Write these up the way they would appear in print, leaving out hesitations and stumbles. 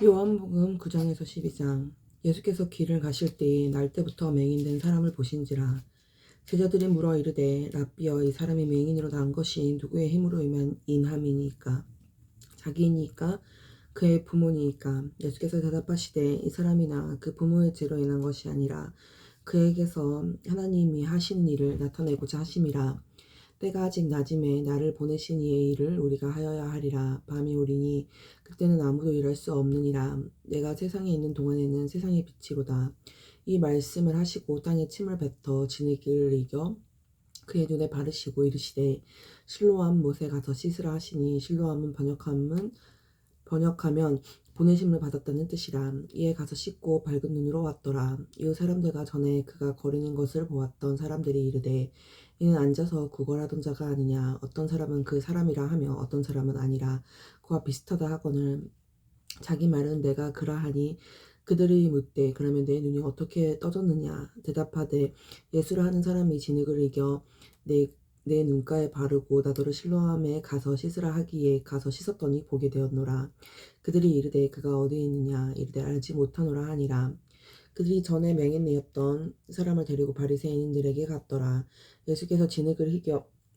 요한복음 9장에서 12장. 예수께서 길을 가실 때에 날 때부터 맹인된 사람을 보신지라. 제자들이 물어 이르되 랍비여, 이 사람이 맹인으로 난 것이 누구의 힘으로 인함이니까? 자기니까 그의 부모니까? 예수께서 대답하시되 이 사람이나 그 부모의 죄로 인한 것이 아니라 그에게서 하나님이 하신 일을 나타내고자 하심이라. 때가 아직 낮음에 나를 보내신 이의 일을 우리가 하여야 하리라. 밤이 오리니 그때는 아무도 일할 수 없느니라. 내가 세상에 있는 동안에는 세상의 빛이로다. 이 말씀을 하시고 땅에 침을 뱉어 진흙을 이겨 그의 눈에 바르시고 이르시되 실로암 못에 가서 씻으라 하시니, 실로암은 번역하면 보내심을 받았다는 뜻이라. 이에 가서 씻고 밝은 눈으로 왔더라. 이후 사람들과 전에 그가 거리는 것을 보았던 사람들이 이르되 이는 앉아서 구걸하던 자가 아니냐. 어떤 사람은 그 사람이라 하며 어떤 사람은 아니라 그와 비슷하다 하거늘 자기 말은 내가 그라하니. 그들이 묻되 그러면 내 눈이 어떻게 떠졌느냐. 대답하되 예수라 하는 사람이 진흙을 이겨 내 눈가에 바르고 나더러 실로암에 가서 씻으라 하기에 가서 씻었더니 보게 되었노라. 그들이 이르되 그가 어디 있느냐. 이르되 알지 못하노라 하니라. 그들이 전에 맹인이었던 사람을 데리고 바리새인들에게 갔더라. 예수께서 진흙을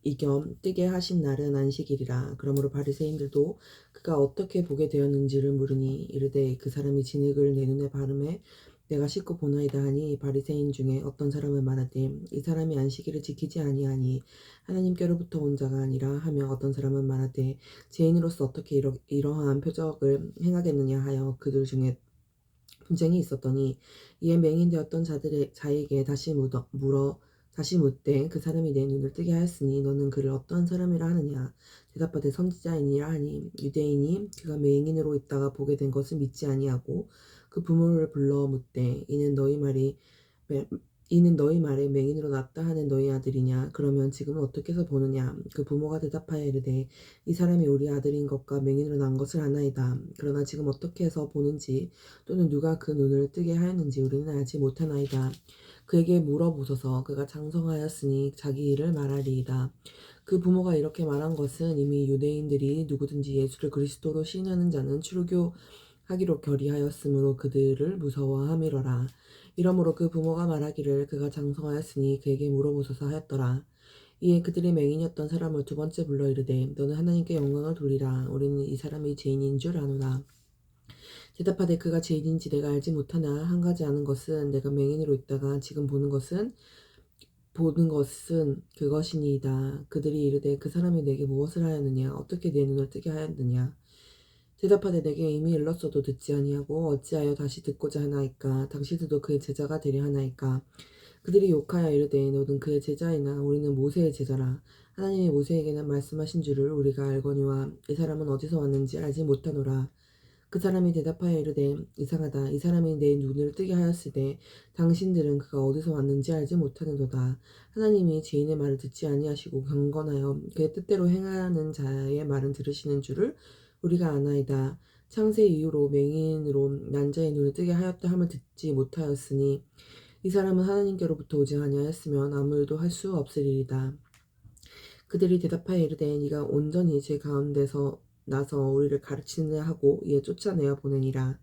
이겨 뜨게 하신 날은 안식일이라. 그러므로 바리새인들도 그가 어떻게 보게 되었는지를 물으니 이르되 그 사람이 진흙을 내 눈에 바르매 내가 씻고 보나이다 하니, 바리새인 중에 어떤 사람은 말하되 이 사람이 안식일을 지키지 아니하니 하나님께로부터 온 자가 아니라 하며, 어떤 사람은 말하되 죄인으로서 어떻게 이러한 표적을 행하겠느냐 하여 그들 중에 분쟁이 있었더니, 이에 맹인되었던 자에게 다시 묻되 그 사람이 내 눈을 뜨게 하였으니 너는 그를 어떤 사람이라 하느냐. 대답하되 선지자이니라 하니, 유대인이 그가 맹인으로 있다가 보게 된 것을 믿지 아니하고 그 부모를 불러 묻되 이는 너희 말에 맹인으로 났다 하는 너희 아들이냐? 그러면 지금은 어떻게 해서 보느냐? 그 부모가 대답하여 이르되 이 사람이 우리 아들인 것과 맹인으로 난 것을 아나이다. 그러나 지금 어떻게 해서 보는지 또는 누가 그 눈을 뜨게 하였는지 우리는 알지 못하나이다. 그에게 물어보소서. 그가 장성하였으니 자기 일을 말하리이다. 그 부모가 이렇게 말한 것은 이미 유대인들이 누구든지 예수를 그리스도로 시인하는 자는 출교하기로 결의하였으므로 그들을 무서워함이로라. 이러므로 그 부모가 말하기를 그가 장성하였으니 그에게 물어보소서 하였더라. 이에 그들이 맹인이었던 사람을 두 번째 불러 이르되 너는 하나님께 영광을 돌리라. 우리는 이 사람이 죄인인 줄 아노라. 대답하되 그가 죄인인지 내가 알지 못하나. 한 가지 아는 것은 내가 맹인으로 있다가 지금 보는 것은 그것이니이다. 그들이 이르되 그 사람이 내게 무엇을 하였느냐. 어떻게 내 눈을 뜨게 하였느냐. 대답하되 내게 이미 일렀어도 듣지 아니하고 어찌하여 다시 듣고자 하나이까. 당신들도 그의 제자가 되려 하나이까. 그들이 욕하여 이르되 너는 그의 제자이나 우리는 모세의 제자라. 하나님이 모세에게는 말씀하신 줄을 우리가 알거니와 이 사람은 어디서 왔는지 알지 못하노라. 그 사람이 대답하여 이르되 이상하다. 이 사람이 내 눈을 뜨게 하였으되 당신들은 그가 어디서 왔는지 알지 못하는도다. 하나님이 죄인의 말을 듣지 아니하시고 경건하여 그의 뜻대로 행하는 자의 말은 들으시는 줄을 우리가 아나이다. 창세 이후로 맹인으로 난 자의 눈을 뜨게 하였다 함을 듣지 못하였으니 이 사람은 하나님께로부터 오지 아니하였으면 아무 일도 할 수 없으리이다. 그들이 대답하여 이르되 네가 온전히 제 가운데서 나서 우리를 가르치느냐 하고 이에 쫓아내어 보내니라.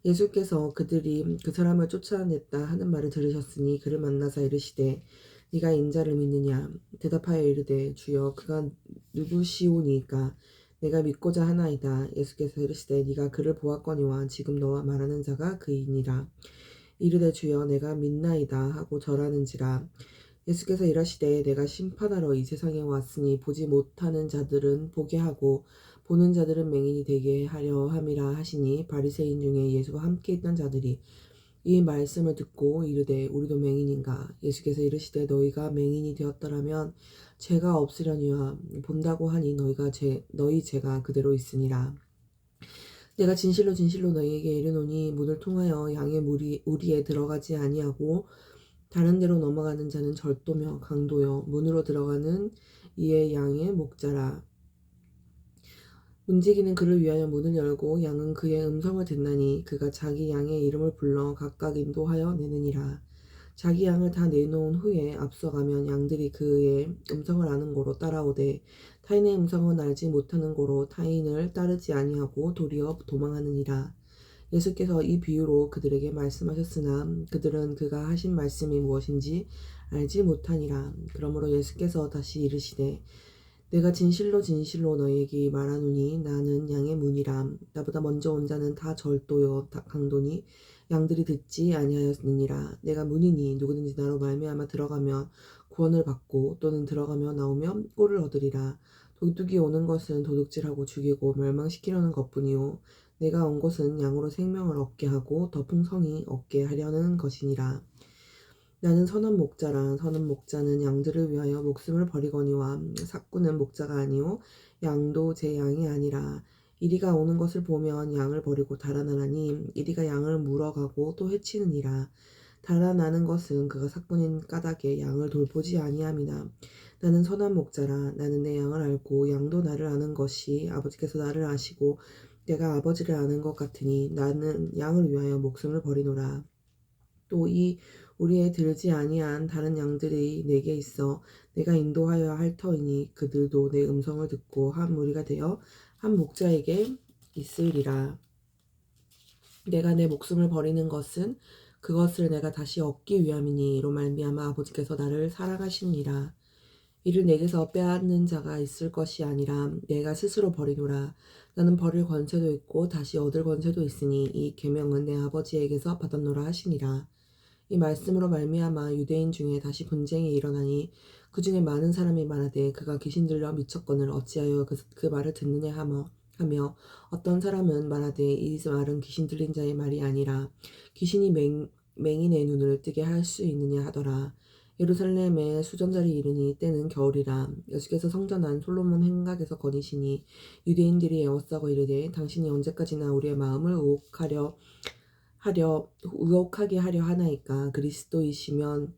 예수께서 그들이 그 사람을 쫓아냈다 하는 말을 들으셨으니 그를 만나사 이르시되 네가 인자를 믿느냐. 대답하여 이르되 주여 그가 누구시오니까 내가 믿고자 하나이다. 예수께서 이르시되 네가 그를 보았거니와 지금 너와 말하는 자가 그이니라. 이르되 주여 내가 믿나이다 하고 절하는지라. 예수께서 이러시되 내가 심판하러 이 세상에 왔으니 보지 못하는 자들은 보게 하고 보는 자들은 맹인이 되게 하려 함이라 하시니, 바리새인 중에 예수와 함께 있던 자들이 이 말씀을 듣고 이르되 우리도 맹인인가. 예수께서 이르시되 너희가 맹인이 되었더라면 죄가 없으려니와 본다고 하니 너희 죄가 그대로 있으니라. 내가 진실로 진실로 너희에게 이르노니 문을 통하여 양의 우리에 들어가지 아니하고 다른 데로 넘어가는 자는 절도며 강도요 문으로 들어가는 이의 양의 목자라. 문지기는 그를 위하여 문을 열고 양은 그의 음성을 듣나니 그가 자기 양의 이름을 불러 각각 인도하여 내느니라. 자기 양을 다 내놓은 후에 앞서가면 양들이 그의 음성을 아는 고로 따라오되 타인의 음성은 알지 못하는 고로 타인을 따르지 아니하고 도리어 도망하느니라. 예수께서 이 비유로 그들에게 말씀하셨으나 그들은 그가 하신 말씀이 무엇인지 알지 못하니라. 그러므로 예수께서 다시 이르시되 내가 진실로 진실로 너희에게 말하노니 나는 양의 문이라. 나보다 먼저 온 자는 다 절도요 다 강도니 양들이 듣지 아니하였느니라. 내가 문이니 누구든지 나로 말미암아 들어가면 구원을 받고 또는 들어가며 나오면 꼴을 얻으리라. 도둑이 오는 것은 도둑질하고 죽이고 멸망시키려는 것뿐이요 내가 온 것은 양으로 생명을 얻게 하고 더 풍성히 얻게 하려는 것이니라. 나는 선한 목자라. 선한 목자는 양들을 위하여 목숨을 버리거니와 삭구는 목자가 아니요 양도 제 양이 아니라. 이리가 오는 것을 보면 양을 버리고 달아나나니 이리가 양을 물어가고 또 해치느니라. 달아나는 것은 그가 삭군인 까닭에 양을 돌보지 아니함이나. 나는 선한 목자라. 나는 내 양을 알고 양도 나를 아는 것이 아버지께서 나를 아시고 내가 아버지를 아는 것 같으니 나는 양을 위하여 목숨을 버리노라. 또 이 우리에 들지 아니한 다른 양들이 내게 있어 내가 인도하여야 할 터이니 그들도 내 음성을 듣고 한 무리가 되어 한 목자에게 있으리라. 내가 내 목숨을 버리는 것은 그것을 내가 다시 얻기 위함이니 이로 말미암아 아버지께서 나를 사랑하시니라. 이를 내게서 빼앗는 자가 있을 것이 아니라 내가 스스로 버리노라. 나는 버릴 권세도 있고 다시 얻을 권세도 있으니 이 계명은 내 아버지에게서 받았노라 하시니라. 이 말씀으로 말미암아 유대인 중에 다시 분쟁이 일어나니 그 중에 많은 사람이 말하되 그가 귀신 들려 미쳤거늘 어찌하여 그 말을 듣느냐 하며 어떤 사람은 말하되 이 말은 귀신 들린 자의 말이 아니라 귀신이 맹인의 눈을 뜨게 할 수 있느냐 하더라. 예루살렘에 수전절이 이르니 때는 겨울이라. 예수께서 성전 안 솔로몬 행각에서 거니시니 유대인들이 에워싸고 이르되 당신이 언제까지나 우리의 마음을 의혹하게 하려 하나이까. 그리스도이시면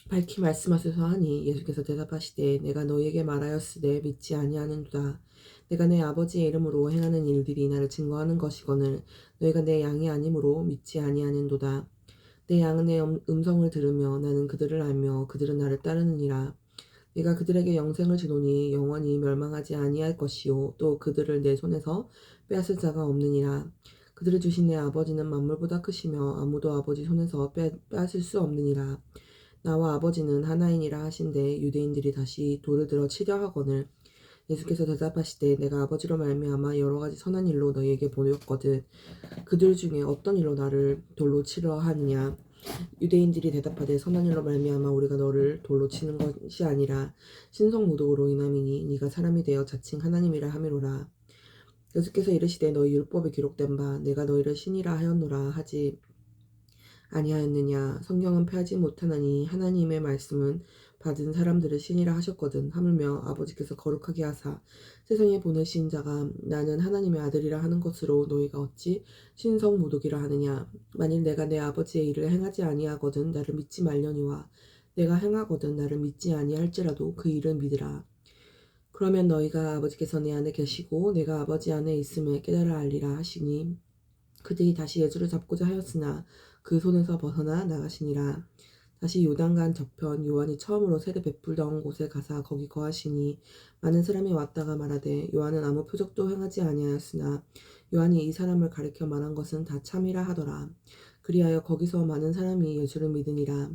밝히 말씀하소서 하니 예수께서 대답하시되 내가 너희에게 말하였으되 믿지 아니하는도다. 내가 내 아버지의 이름으로 행하는 일들이 나를 증거하는 것이거늘 너희가 내 양이 아니므로 믿지 아니하는도다. 내 양은 내 음성을 들으며 나는 그들을 알며 그들은 나를 따르느니라. 내가 그들에게 영생을 주노니 영원히 멸망하지 아니할 것이요 또 그들을 내 손에서 빼앗을 자가 없느니라. 그들을 주신 내 아버지는 만물보다 크시며 아무도 아버지 손에서 빼앗을 수 없느니라. 나와 아버지는 하나이니라 하신대 유대인들이 다시 돌을 들어 치려 하거늘 예수께서 대답하시되 내가 아버지로 말미암아 여러 가지 선한 일로 너희에게 보였거든 그들 중에 어떤 일로 나를 돌로 치려 하느냐. 유대인들이 대답하되 선한 일로 말미암아 우리가 너를 돌로 치는 것이 아니라 신성모독으로 인함이니 네가 사람이 되어 자칭 하나님이라 함이로라. 예수께서 이르시되 너희 율법에 기록된 바 내가 너희를 신이라 하였노라 하지 아니하였느냐. 성경은 패하지 못하나니 하나님의 말씀은 받은 사람들을 신이라 하셨거든. 하물며 아버지께서 거룩하게 하사 세상에 보내신 자가 나는 하나님의 아들이라 하는 것으로 너희가 어찌 신성모독이라 하느냐. 만일 내가 내 아버지의 일을 행하지 아니하거든 나를 믿지 말려니와 내가 행하거든 나를 믿지 아니할지라도 그 일을 믿으라. 그러면 너희가 아버지께서 내 안에 계시고 내가 아버지 안에 있음을 깨달아 알리라 하시니 그들이 다시 예수를 잡고자 하였으나 그 손에서 벗어나 나가시니라. 다시 요단강 저편 요한이 처음으로 세례 베풀던 곳에 가사 거기 거하시니 많은 사람이 왔다가 말하되 요한은 아무 표적도 행하지 아니하였으나 요한이 이 사람을 가리켜 말한 것은 다 참이라 하더라. 그리하여 거기서 많은 사람이 예수를 믿으니라.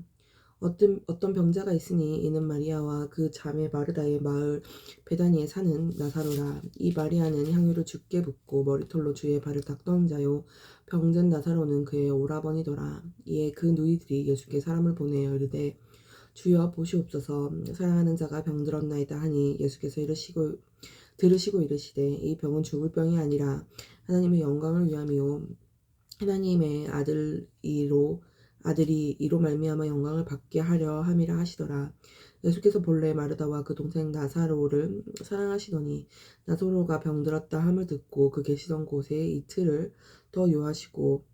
어떤 병자가 있으니 이는 마리아와 그 자매 마르다의 마을 베다니에 사는 나사로라. 이 마리아는 향유를 주께 붓고 머리털로 주의 발을 닦던 자요 병든 나사로는 그의 오라버니더라. 이에 그 누이들이 예수께 사람을 보내어 이르되 주여 보시옵소서 사랑하는 자가 병들었나이다 하니 예수께서 들으시고 이르시되 이 병은 죽을 병이 아니라 하나님의 영광을 위함이요 하나님의 아들이 이로 말미암아 영광을 받게 하려 함이라 하시더라. 예수께서 본래 마르다와 그 동생 나사로를 사랑하시더니 나사로가 병들었다 함을 듣고 그 계시던 곳에 이틀을 더 요하시고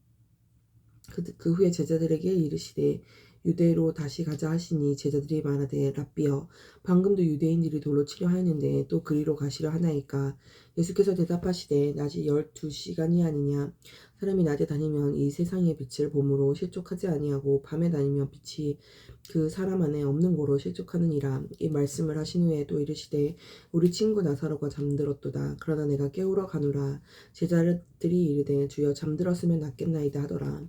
그 후에 제자들에게 이르시되 유대로 다시 가자 하시니 제자들이 말하되 랍비여 방금도 유대인들이 돌로 치려 하였는데 또 그리로 가시려 하나이까. 예수께서 대답하시되 낮이 12시간이 아니냐. 사람이 낮에 다니면 이 세상의 빛을 봄으로 실족하지 아니하고 밤에 다니면 빛이 그 사람 안에 없는 고로 실족하느니라. 이 말씀을 하신 후에 또 이르시되 우리 친구 나사로가 잠들었도다. 그러나 내가 깨우러 가노라. 제자들이 이르되 주여 잠들었으면 낫겠나이다 하더라.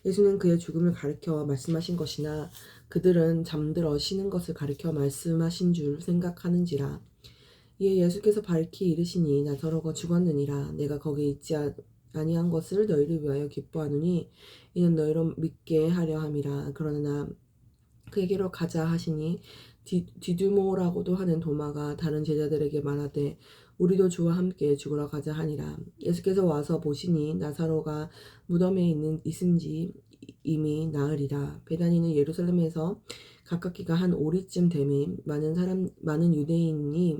예수는 그의 죽음을 가리켜 말씀하신 것이나 그들은 잠들어 쉬는 것을 가리켜 말씀하신 줄 생각하는지라. 이에 예수께서 밝히 이르시니 나사로가 죽었느니라. 내가 거기 있지 아니한 것을 너희를 위하여 기뻐하노니 이는 너희로 믿게 하려 함이라. 그러나 그에게로 가자 하시니 디두모라고도 하는 도마가 다른 제자들에게 말하되 우리도 주와 함께 죽으러 가자 하니라. 예수께서 와서 보시니 나사로가 무덤에 있은지 이미 나으리라. 베다니는 예루살렘에서 가깝기가 한 오리쯤 되매 많은 유대인이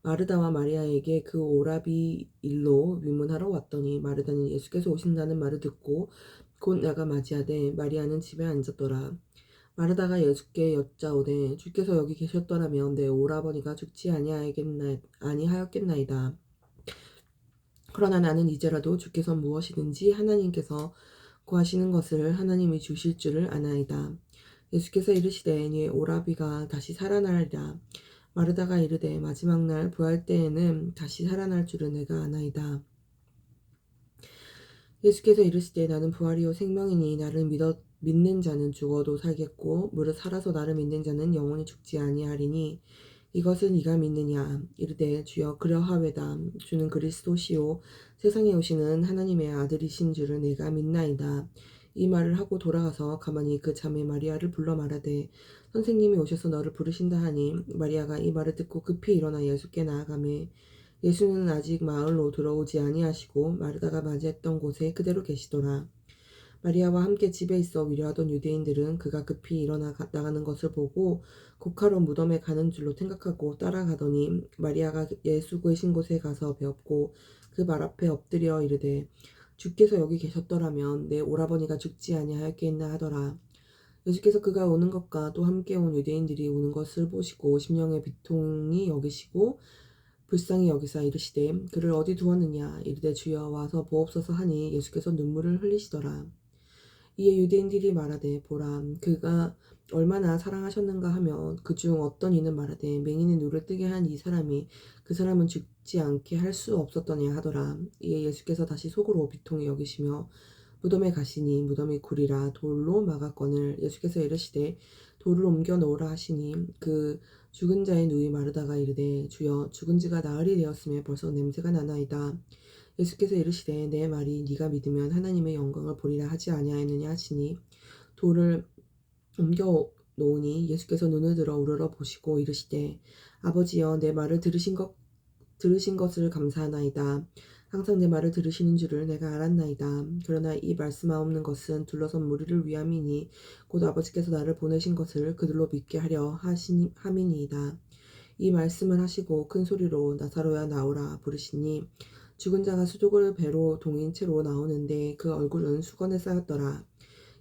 마르다와 마리아에게 그 오라비 일로 위문하러 왔더니 마르다는 예수께서 오신다는 말을 듣고 곧 나가 맞이하되 마리아는 집에 앉았더라. 마르다가 예수께 여짜오되 주께서 여기 계셨더라면 내 오라버니가 죽지 아니하였겠나이다. 그러나 나는 이제라도 주께서 무엇이든지 하나님께서 구하시는 것을 하나님이 주실 줄을 아나이다. 예수께서 이르시되 네 오라비가 다시 살아나리라. 마르다가 이르되 마지막 날 부활 때에는 다시 살아날 줄을 내가 아나이다. 예수께서 이르시되 나는 부활이요 생명이니 나를 믿는 자는 죽어도 살겠고 무릇 살아서 나를 믿는 자는 영원히 죽지 아니하리니 이것은 네가 믿느냐. 이르되 주여 그러하외다. 주는 그리스도시요 세상에 오시는 하나님의 아들이신 줄을 내가 믿나이다. 이 말을 하고 돌아가서 가만히 그 자매 마리아를 불러 말하되 선생님이 오셔서 너를 부르신다 하니 마리아가 이 말을 듣고 급히 일어나 예수께 나아가매 예수는 아직 마을로 들어오지 아니하시고 마르다가 맞이했던 곳에 그대로 계시더라. 마리아와 함께 집에 있어 위로하던 유대인들은 그가 급히 일어나 나가는 것을 보고 곡하러 무덤에 가는 줄로 생각하고 따라가더니 마리아가 예수 계신 곳에 가서 배웠고 그 발 앞에 엎드려 이르되 주께서 여기 계셨더라면 내 오라버니가 죽지 아니하였겠나 하더라. 예수께서 그가 오는 것과 또 함께 온 유대인들이 오는 것을 보시고 심령의 비통이 여기시고 불쌍히 여기사 이르시되 그를 어디 두었느냐. 이르되 주여 와서 보옵소서 하니 예수께서 눈물을 흘리시더라. 이에 유대인들이 말하되 보라 그가 얼마나 사랑하셨는가 하며 그중 어떤 이는 말하되 맹인의 눈을 뜨게 한 이 사람이 그 사람은 죽지 않게 할 수 없었더냐 하더라. 이에 예수께서 다시 속으로 비통히 여기시며 무덤에 가시니 무덤이 굴이라 돌로 막았거늘 예수께서 이르시되 돌을 옮겨 놓으라 하시니 그 죽은 자의 누이 마르다가 이르되 주여 죽은 지가 나흘이 되었음에 벌써 냄새가 나나이다. 예수께서 이르시되 내 말이 네가 믿으면 하나님의 영광을 보리라 하지 아니하였느냐 하시니 돌을 옮겨 놓으니 예수께서 눈을 들어 우러러 보시고 이르시되 아버지여 내 말을 들으신 것을 감사하나이다. 항상 내 말을 들으시는 줄을 내가 알았나이다. 그러나 이 말씀하옵는 것은 둘러선 무리를 위함이니 곧 아버지께서 나를 보내신 것을 그들로 믿게 하려 함이니이다. 이 말씀을 하시고 큰 소리로 나사로야 나오라 부르시니 죽은 자가 수족을 배로 동인 채로 나오는데 그 얼굴은 수건에 쌓였더라.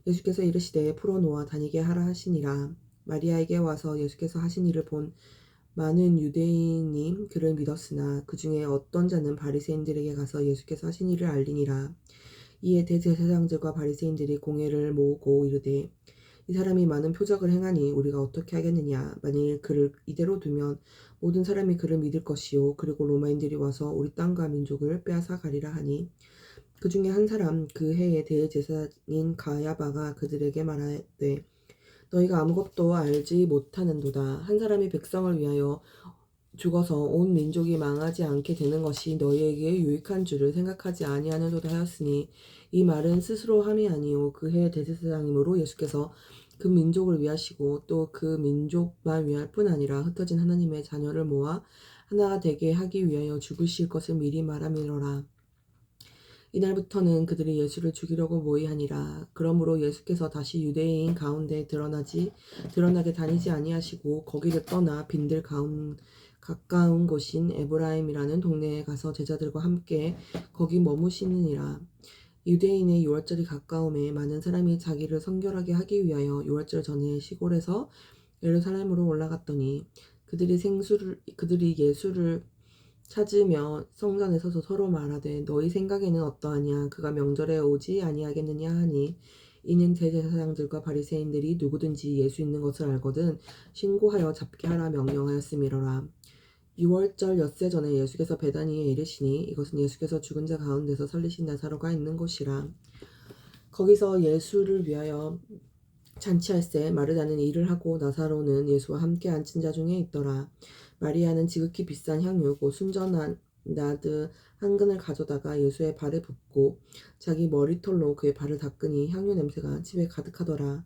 예수께서 이르시되 풀어놓아 다니게 하라 하시니라. 마리아에게 와서 예수께서 하신 일을 본 많은 유대인이 그를 믿었으나 그 중에 어떤 자는 바리새인들에게 가서 예수께서 하신 일을 알리니라. 이에 대제사장들과 바리새인들이 공회를 모으고 이르되 이 사람이 많은 표적을 행하니 우리가 어떻게 하겠느냐. 만일 그를 이대로 두면 모든 사람이 그를 믿을 것이요 그리고 로마인들이 와서 우리 땅과 민족을 빼앗아 가리라 하니 그 중에 한 사람 그 해의 대제사장인 가야바가 그들에게 말하되 너희가 아무것도 알지 못하는도다. 한 사람이 백성을 위하여 죽어서 온 민족이 망하지 않게 되는 것이 너희에게 유익한 줄을 생각하지 아니하는도다 하였으니 이 말은 스스로 함이 아니요 그 해의 대제사장이므로 예수께서 그 민족을 위하시고 또 그 민족만 위할 뿐 아니라 흩어진 하나님의 자녀를 모아 하나가 되게 하기 위하여 죽으실 것을 미리 말함이로라. 이날부터는 그들이 예수를 죽이려고 모의하니라. 그러므로 예수께서 다시 유대인 가운데 드러나게 다니지 아니하시고 거기를 떠나 빈들 가까운 곳인 에브라임이라는 동네에 가서 제자들과 함께 거기 머무시느니라. 유대인의 유월절이 가까움에 많은 사람이 자기를 성결하게 하기 위하여 유월절 전에 시골에서 예루살렘으로 올라갔더니 그들이 예수를 찾으며 성전에 서서 서로 말하되 너희 생각에는 어떠하냐 그가 명절에 오지 아니하겠느냐 하니 이는 대제사장들과 바리새인들이 누구든지 예수 있는 것을 알거든 신고하여 잡게 하라 명령하였음이로라. 유월절 엿새 전에 예수께서 베다니에 이르시니 이것은 예수께서 죽은 자 가운데서 살리신 나사로가 있는 곳이라. 거기서 예수를 위하여 잔치할새 마르다는 일을 하고 나사로는 예수와 함께 앉은 자 중에 있더라. 마리아는 지극히 비싼 향유 곧 순전한 나드 한 근을 가져다가 예수의 발에 붓고 자기 머리털로 그의 발을 닦으니 향유 냄새가 집에 가득하더라.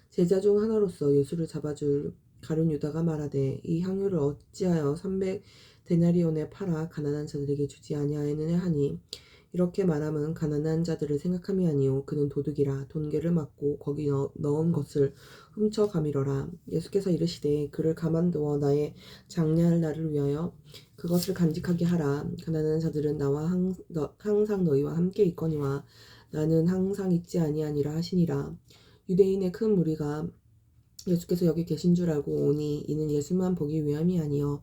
제자 중 하나로서 예수를 잡아줄 가룟 유다가 말하되 이 향유를 어찌하여 300데나리온에 팔아 가난한 자들에게 주지 아니하였느냐 하니 이렇게 말함은 가난한 자들을 생각함이 아니요 그는 도둑이라 돈계를 맞고 거기 넣은 것을 훔쳐 가미러라. 예수께서 이르시되 그를 가만두어 나의 장래할 날을 위하여 그것을 간직하게 하라. 가난한 자들은 나와 항상 너희와 함께 있거니와 나는 항상 있지 아니하니라 하시니라. 유대인의 큰 무리가 예수께서 여기 계신 줄 알고 오니 이는 예수만 보기 위함이 아니여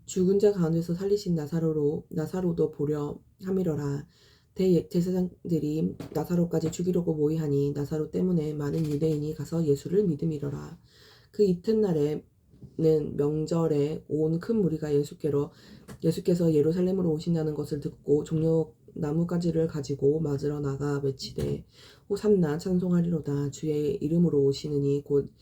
죽은 자 가운데서 살리신 나사로도 보려 함이러라. 대제사장들이 나사로까지 죽이려고 모의하니 나사로 때문에 많은 유대인이 가서 예수를 믿음이러라. 그 이튿날에는 명절에 온 큰 무리가 예수께서 예루살렘으로 오신다는 것을 듣고 종려 나뭇가지를 가지고 맞으러 나가 외치되 호산나 찬송하리로다 주의 이름으로 오시느니 곧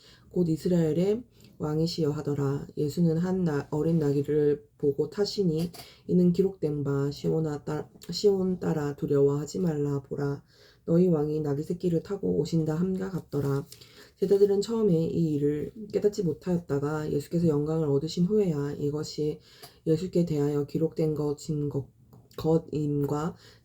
이스라엘의 왕이시여 하더라. 예수는 한 어린 나귀를 보고 타시니 이는 기록된 바 시온 따라 두려워하지 말라 보라 너희 왕이 나귀 새끼를 타고 오신다 함과 같더라. 제자들은 처음에 이 일을 깨닫지 못하였다가 예수께서 영광을 얻으신 후에야 이것이 예수께 대하여 기록된 것임과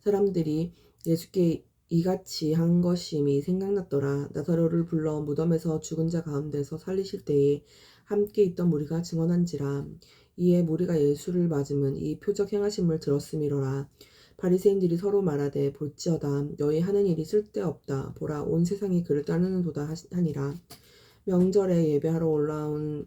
사람들이 예수께 이같이 한 것임이 생각났더라. 나사로를 불러 무덤에서 죽은 자 가운데서 살리실 때에 함께 있던 무리가 증언한지라. 이에 무리가 예수를 맞음은 이 표적 행하심을 들었음이로라. 바리새인들이 서로 말하되 볼지어다 너희 하는 일이 쓸데없다. 보라 온 세상이 그를 따르는도다 하니라. 명절에 예배하러 올라온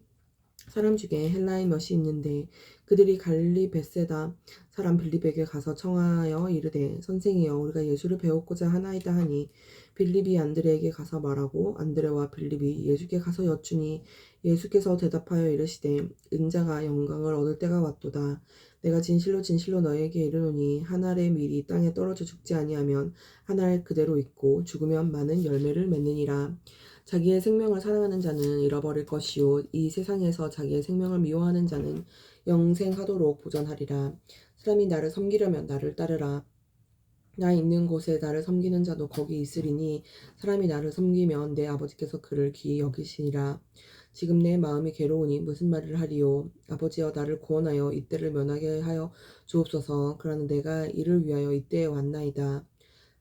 사람 중에 헬라인 몇이 있는데 그들이 갈릴리 벳세다 사람 빌립에게 가서 청하여 이르되 선생이여 우리가 예수를 배우고자 하나이다 하니 빌립이 안드레에게 가서 말하고 안드레와 빌립이 예수께 가서 여쭈니 예수께서 대답하여 이르시되 인자가 영광을 얻을 때가 왔도다. 내가 진실로 너희에게 이르노니 한 알의 밀이 땅에 떨어져 죽지 아니하면 한 알 그대로 있고 죽으면 많은 열매를 맺느니라. 자기의 생명을 사랑하는 자는 잃어버릴 것이요 이 세상에서 자기의 생명을 미워하는 자는 영생하도록 보전하리라. 사람이 나를 섬기려면 나를 따르라. 나 있는 곳에 나를 섬기는 자도 거기 있으리니 사람이 나를 섬기면 내 아버지께서 그를 귀히 여기시니라. 지금 내 마음이 괴로우니 무슨 말을 하리요. 아버지여 나를 구원하여 이때를 면하게 하여 주옵소서. 그러나 내가 이를 위하여 이때에 왔나이다.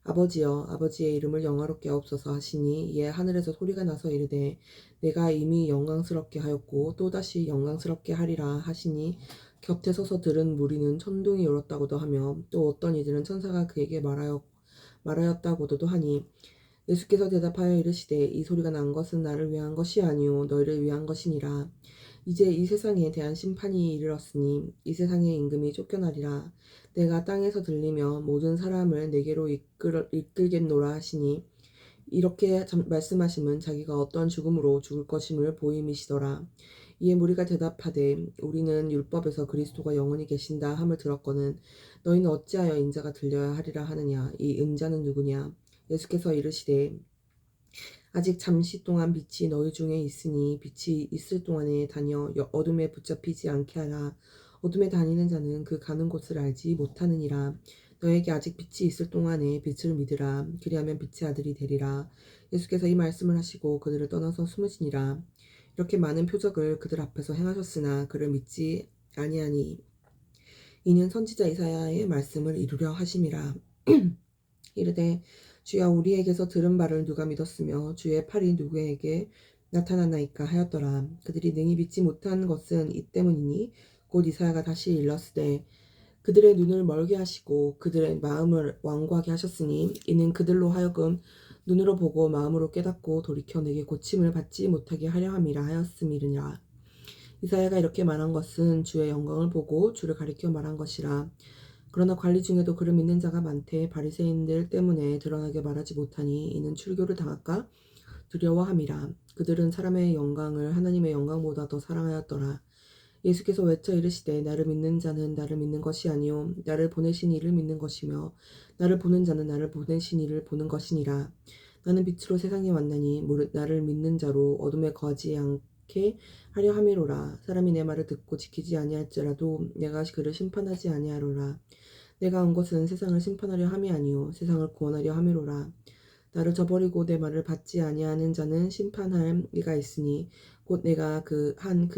아버지여 아버지의 이름을 영화롭게 하옵소서 하시니 이에 하늘에서 소리가 나서 이르되 내가 이미 영광스럽게 하였고 또다시 영광스럽게 하리라 하시니 곁에 서서 들은 무리는 천둥이 울었다고도 하며 또 어떤 이들은 천사가 그에게 말하였다고도 하니 예수께서 대답하여 이르시되 이 소리가 난 것은 나를 위한 것이 아니요 너희를 위한 것이니라. 이제 이 세상에 대한 심판이 이르렀으니 이 세상의 임금이 쫓겨나리라. 내가 땅에서 들리며 모든 사람을 내게로 이끌겠노라 하시니 이렇게 말씀하심은 자기가 어떤 죽음으로 죽을 것임을 보임이시더라. 이에 무리가 대답하되 우리는 율법에서 그리스도가 영원히 계신다 함을 들었거늘 너희는 어찌하여 인자가 들려야 하리라 하느냐. 이 인자는 누구냐. 예수께서 이르시되 아직 잠시 동안 빛이 너희 중에 있으니 빛이 있을 동안에 다녀 어둠에 붙잡히지 않게 하라. 어둠에 다니는 자는 그 가는 곳을 알지 못하느니라. 너에게 아직 빛이 있을 동안에 빛을 믿으라. 그리하면 빛의 아들이 되리라. 예수께서 이 말씀을 하시고 그들을 떠나서 숨으시니라. 이렇게 많은 표적을 그들 앞에서 행하셨으나 그를 믿지 아니하니 이는 선지자 이사야의 말씀을 이루려 하심이라. 이르되 주여 우리에게서 들은 바를 누가 믿었으며 주의 팔이 누구에게 나타나나이까 하였더라. 그들이 능히 믿지 못한 것은 이 때문이니 곧 이사야가 다시 일렀으되 그들의 눈을 멀게 하시고 그들의 마음을 완고하게 하셨으니 이는 그들로 하여금 눈으로 보고 마음으로 깨닫고 돌이켜 내게 고침을 받지 못하게 하려 함이라 하였음이니라. 이사야가 이렇게 말한 것은 주의 영광을 보고 주를 가리켜 말한 것이라. 그러나 관리 중에도 그를 믿는 자가 많되 바리새인들 때문에 드러나게 말하지 못하니 이는 출교를 당할까 두려워함이라. 그들은 사람의 영광을 하나님의 영광보다 더 사랑하였더라. 예수께서 외쳐 이르시되 나를 믿는 자는 나를 믿는 것이 아니요 나를 보내신 이를 믿는 것이며 나를 보는 자는 나를 보내신 이를 보는 것이니라. 나는 빛으로 세상에 왔나니 나를 믿는 자로 어둠에 거하지 않게 하려 함이로라. 사람이 내 말을 듣고 지키지 아니할지라도 내가 그를 심판하지 아니하로라. 내가 온 것은 세상을 심판하려 함이 아니요 세상을 구원하려 함이로라. 나를 저버리고 내 말을 받지 아니하는 자는 심판할 이가 있으니 곧 내가 그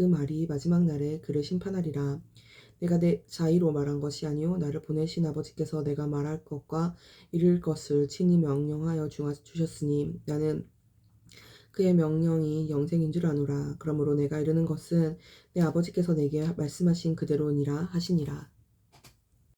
말이 마지막 날에 그를 심판하리라. 내가 내 자의로 말한 것이 아니요 나를 보내신 아버지께서 내가 말할 것과 이룰 것을 친히 명령하여 주셨으니 나는 그의 명령이 영생인 줄 아노라. 그러므로 내가 이르는 것은 내 아버지께서 내게 말씀하신 그대로니라 하시니라.